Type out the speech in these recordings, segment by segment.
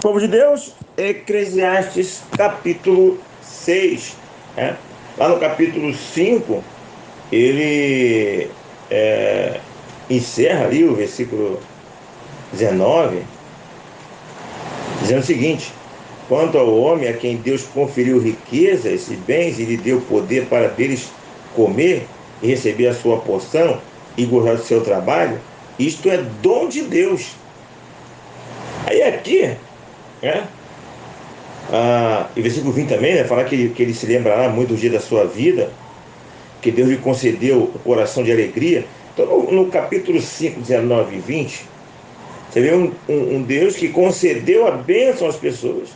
Povo de Deus, Eclesiastes capítulo 6. Né? Lá no capítulo 5, ele encerra ali o versículo 19, dizendo o seguinte: quanto ao homem a quem Deus conferiu riquezas e bens e lhe deu poder para deles comer e receber a sua porção e gozar do seu trabalho, isto é dom de Deus. Aí aqui, né? E versículo 20 também, né, fala que ele se lembrará muito do dia da sua vida, que Deus lhe concedeu o coração de alegria. Então, no capítulo 5, 19 e 20, você vê um Deus que concedeu a bênção às pessoas.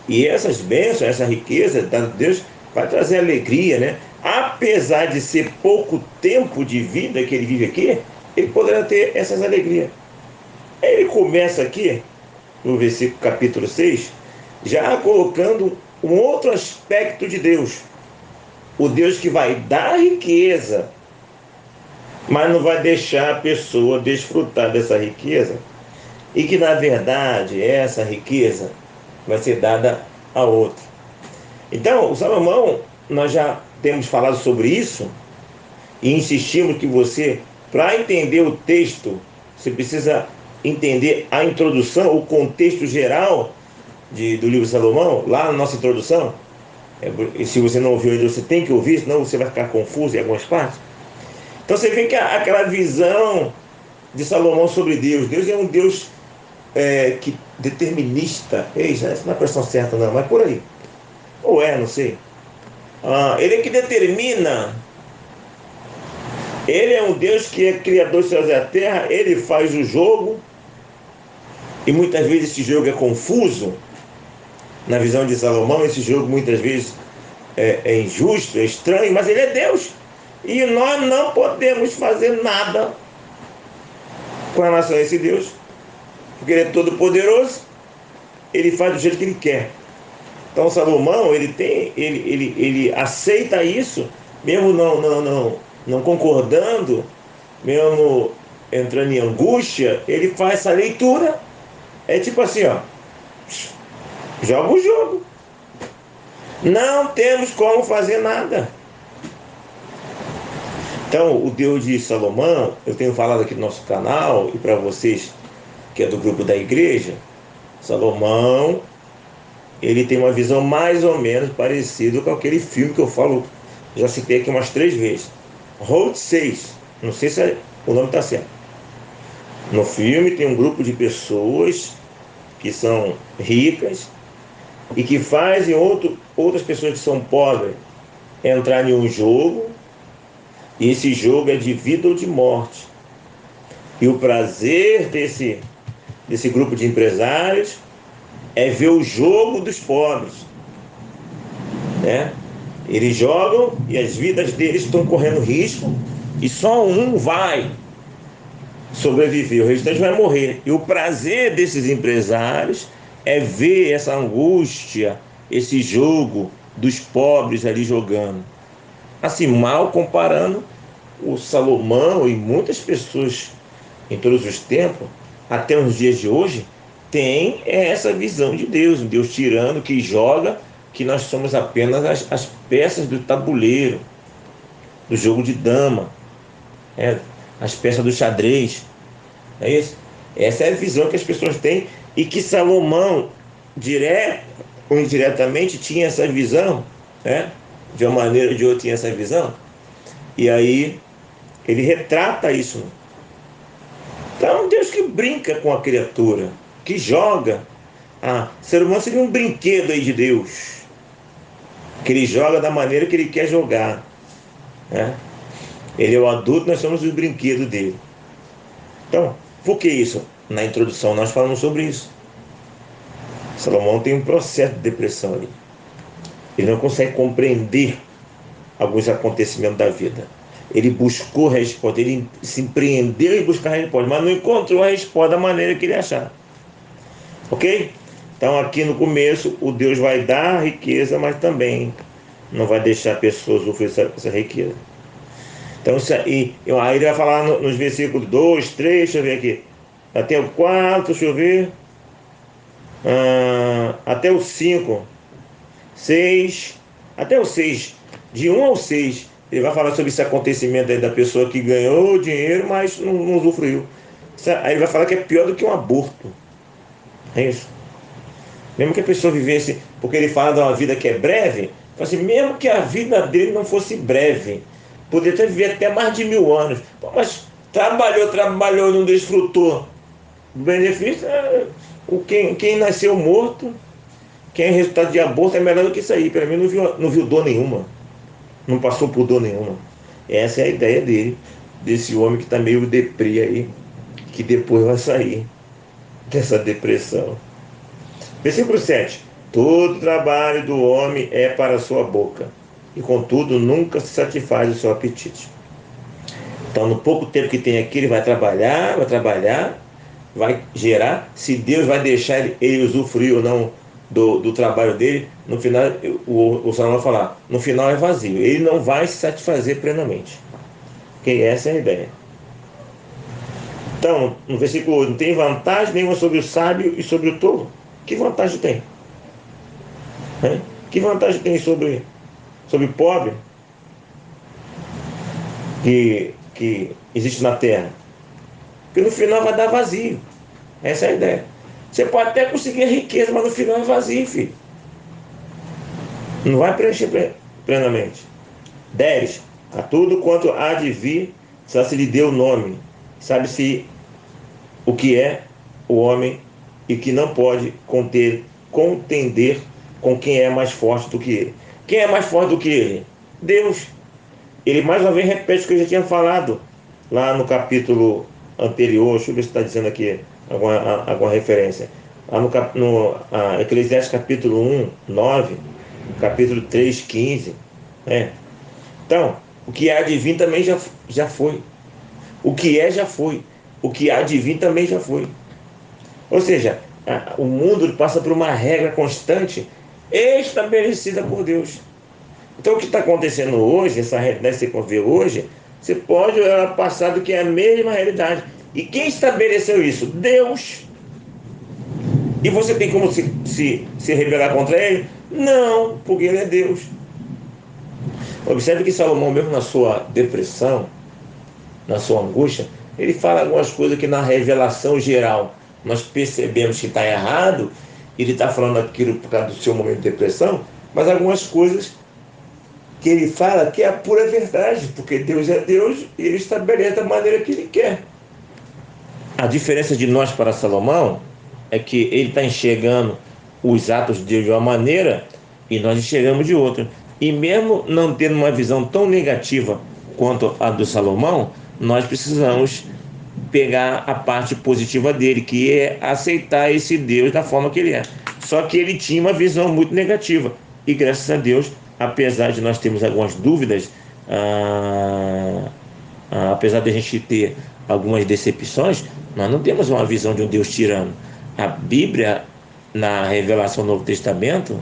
E essas bênçãos, essa riqueza de Deus, vai trazer alegria, né? Apesar de ser pouco tempo de vida que ele vive aqui, ele poderá ter essas alegrias. Aí ele começa aqui, no versículo capítulo 6, já colocando um outro aspecto de Deus. O Deus que vai dar riqueza, mas não vai deixar a pessoa desfrutar dessa riqueza, e que na verdade essa riqueza vai ser dada a outro. Então, o Salomão, nós já temos falado sobre isso e insistimos que você, para entender o texto, você precisa entender a introdução, o contexto geral do livro de Salomão, lá na nossa introdução. E se você não ouviu ainda, você tem que ouvir, senão você vai ficar confuso em algumas partes. Então você vê que aquela visão de Salomão sobre Deus, Deus é um Deus que determinista. Isso não é a questão certa não, mas por aí. Ou não sei. Ele é que determina. Ele é um Deus que é criador dos céus e da terra. Ele faz o jogo. E muitas vezes esse jogo é confuso. Na visão de Salomão, esse jogo muitas vezes é injusto, é estranho, mas ele é Deus. E nós não podemos fazer nada com relação a esse Deus, porque ele é todo poderoso, ele faz do jeito que ele quer. Então Salomão, ele aceita isso, mesmo não concordando, mesmo entrando em angústia, ele faz essa leitura. É tipo assim, joga o jogo. Não temos como fazer nada. Então, o Deus de Salomão, eu tenho falado aqui no nosso canal, e para vocês que é do grupo da igreja, Salomão, ele tem uma visão mais ou menos parecida com aquele filme que eu falo, já citei aqui umas 3 vezes. Route 6, não sei se o nome está certo. No filme tem um grupo de pessoas que são ricas e que fazem outras pessoas que são pobres entrar em um jogo, e esse jogo é de vida ou de morte. E o prazer desse grupo de empresários é ver o jogo dos pobres, né? Eles jogam e as vidas deles estão correndo risco e só um vai sobreviver, o restante vai morrer. E o prazer desses empresários é ver essa angústia, esse jogo dos pobres ali jogando. Assim, mal comparando, o Salomão e muitas pessoas em todos os tempos, até os dias de hoje, tem essa visão de Deus, um Deus tirano que joga, que nós somos apenas as peças do tabuleiro, do jogo de dama, as peças do xadrez. É isso? Essa é a visão que as pessoas têm, e que Salomão, direto ou indiretamente, tinha essa visão, né? De uma maneira ou de outra tinha essa visão, e aí ele retrata isso. Então é um Deus que brinca com a criatura, que joga. Ser humano seria um brinquedo aí de Deus, que ele joga da maneira que ele quer jogar, né? Ele é o adulto, nós somos os brinquedos dele. Então, por que isso? Na introdução nós falamos sobre isso. Salomão tem um processo de depressão ali. Ele não consegue compreender alguns acontecimentos da vida. Ele buscou a resposta, ele se empreendeu em buscar a resposta, mas não encontrou a resposta da maneira que ele achava. Ok? Então aqui no começo, o Deus vai dar riqueza, mas também não vai deixar a pessoa sofrer essa riqueza. Então aí ele vai falar nos versículos 2, 3, deixa eu ver aqui, até o 4, deixa eu ver. Até o 5, 6, até o 6, de 1 ao 6, ele vai falar sobre esse acontecimento aí da pessoa que ganhou dinheiro, mas não usufruiu. Aí ele vai falar que é pior do que um aborto. É isso. Mesmo que a pessoa vivesse, porque ele fala de uma vida que é breve, fala assim, mesmo que a vida dele não fosse breve, poderia ter vivido até mais de 1000 anos. Pô, mas trabalhou, não desfrutou do benefício. Quem nasceu morto, quem é resultado de aborto é melhor do que isso aí. Pelo menos não viu dor nenhuma, não passou por dor nenhuma. Essa é a ideia dele, desse homem que está meio deprê aí, que depois vai sair dessa depressão. Versículo 7. Todo trabalho do homem é para a sua boca, e contudo nunca se satisfaz o seu apetite. Então, no pouco tempo que tem aqui, ele vai trabalhar, vai gerar. Se Deus vai deixar ele usufruir ou não do trabalho dele, no final, o Salomão vai falar, no final é vazio. Ele não vai se satisfazer plenamente. Porque essa é a ideia. Então, no versículo 8, não tem vantagem nenhuma sobre o sábio e sobre o tolo. Que vantagem tem? Que vantagem tem sobre o pobre que existe na terra? Porque no final vai dar vazio. Essa é a ideia. Você pode até conseguir a riqueza, mas no final é vazio, filho. Não vai preencher plenamente. 10. A tudo quanto há de vir, só se lhe deu o nome. Sabe-se o que é o homem e que não pode contender com quem é mais forte do que ele. Quem é mais forte do que ele? Deus. Ele mais uma vez repete o que eu já tinha falado lá no capítulo anterior. Deixa eu ver se está dizendo aqui alguma referência. Lá no Eclesiastes capítulo 1, 9, capítulo 3, 15. Então, o que há de vir também já foi. O que é já foi. O que há de vir também já foi. Ou seja, o mundo passa por uma regra constante estabelecida por Deus. Então o que está acontecendo hoje, essa realidade que você vê hoje, você pode olhar para o passado que é a mesma realidade. E quem estabeleceu isso? Deus. E você tem como se rebelar contra ele? Não, porque ele é Deus. Observe que Salomão, mesmo na sua depressão, na sua angústia, ele fala algumas coisas que na revelação geral nós percebemos que está errado. Ele está falando aquilo por causa do seu momento de depressão, mas algumas coisas que ele fala que é a pura verdade, porque Deus é Deus e ele estabelece da maneira que ele quer. A diferença de nós para Salomão é que ele está enxergando os atos de Deus de uma maneira e nós enxergamos de outra. E mesmo não tendo uma visão tão negativa quanto a do Salomão, nós precisamos pegar a parte positiva dele, que é aceitar esse Deus da forma que ele é. Só que ele tinha uma visão muito negativa. E graças a Deus, apesar de nós termos algumas dúvidas, apesar de a gente ter algumas decepções, nós não temos uma visão de um Deus tirano. A Bíblia, na revelação do Novo Testamento,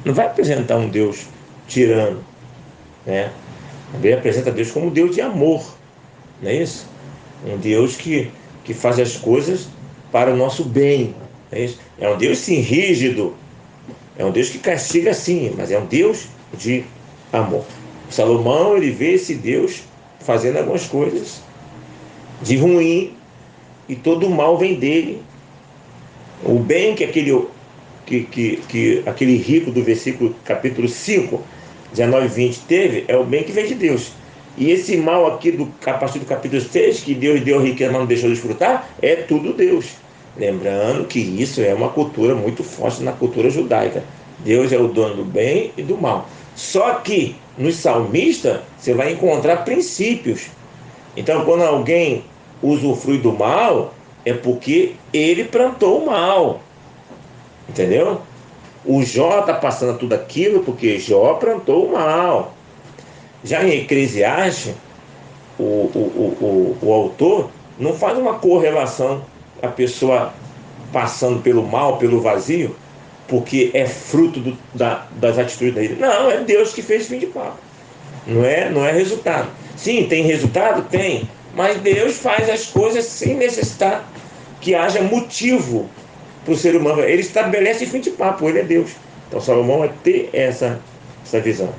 não vai apresentar um Deus tirano. A Bíblia apresenta Deus como um Deus de amor. Não é isso? Um Deus que faz as coisas para o nosso bem. Não é isso? É um Deus, sim, rígido. É um Deus que castiga, sim, mas é um Deus de amor. Salomão, ele vê esse Deus fazendo algumas coisas de ruim e todo o mal vem dele. O bem que aquele rico do versículo capítulo 5, 19 e 20 teve, é o bem que vem de Deus. E esse mal aqui, a partir do capítulo 6, que Deus deu riqueza, mas não deixou desfrutar, é tudo Deus. Lembrando que isso é uma cultura muito forte na cultura judaica. Deus é o dono do bem e do mal. Só que nos salmistas você vai encontrar princípios. Então, quando alguém usufrui do mal, é porque ele plantou o mal. Entendeu? O Jó está passando tudo aquilo porque Jó plantou o mal. Já em Eclesiastes, o autor não faz uma correlação a pessoa passando pelo mal, pelo vazio, porque é fruto das atitudes dele. Não, é Deus que fez fim de papo. Não é resultado. Sim, tem resultado? Tem. Mas Deus faz as coisas sem necessitar que haja motivo para o ser humano. Ele estabelece fim de papo, ele é Deus. Então Salomão vai ter essa visão.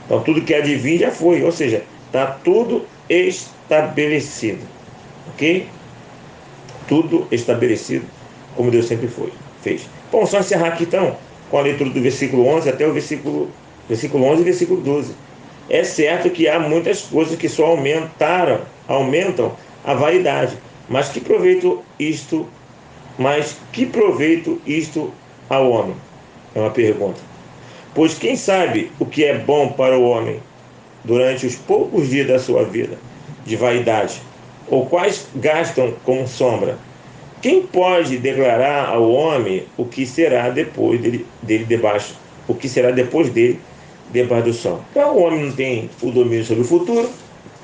Então tudo que há de vir já foi, ou seja, está tudo estabelecido, ok? Tudo estabelecido como Deus sempre fez. Bom, só encerrar aqui então com a leitura do versículo 11 até o versículo 11 e versículo 12. É certo que há muitas coisas que só aumentam a vaidade, mas que proveito isto ao homem? É uma pergunta. Pois quem sabe o que é bom para o homem durante os poucos dias da sua vida de vaidade, ou quais gastam como sombra? Quem pode declarar ao homem o que será depois dele debaixo do sol? Então o homem não tem o domínio sobre o futuro.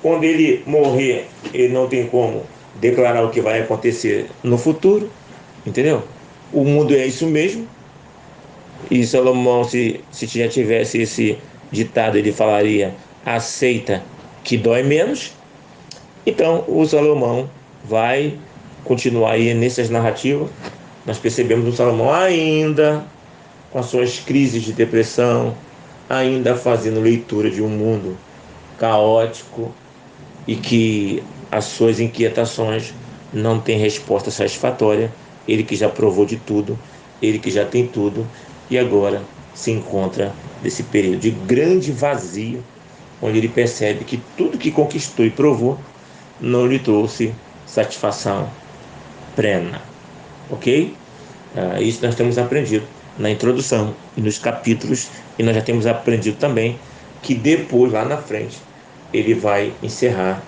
Quando ele morrer, ele não tem como declarar o que vai acontecer no futuro, entendeu? O mundo é isso mesmo. E Salomão, se já tivesse esse ditado, ele falaria: aceita que dói menos. Então, o Salomão vai continuar aí nessas narrativas. Nós percebemos o Salomão ainda com as suas crises de depressão, ainda fazendo leitura de um mundo caótico e que as suas inquietações não têm resposta satisfatória. Ele que já provou de tudo, ele que já tem tudo, e agora se encontra nesse período de grande vazio, onde ele percebe que tudo que conquistou e provou não lhe trouxe satisfação plena, ok? Isso nós temos aprendido na introdução e nos capítulos, e nós já temos aprendido também que depois, lá na frente, ele vai encerrar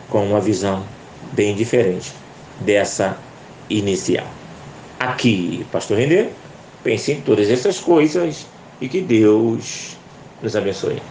com uma visão bem diferente dessa inicial. Aqui, Pastor Renê, pense em todas essas coisas e que Deus nos abençoe.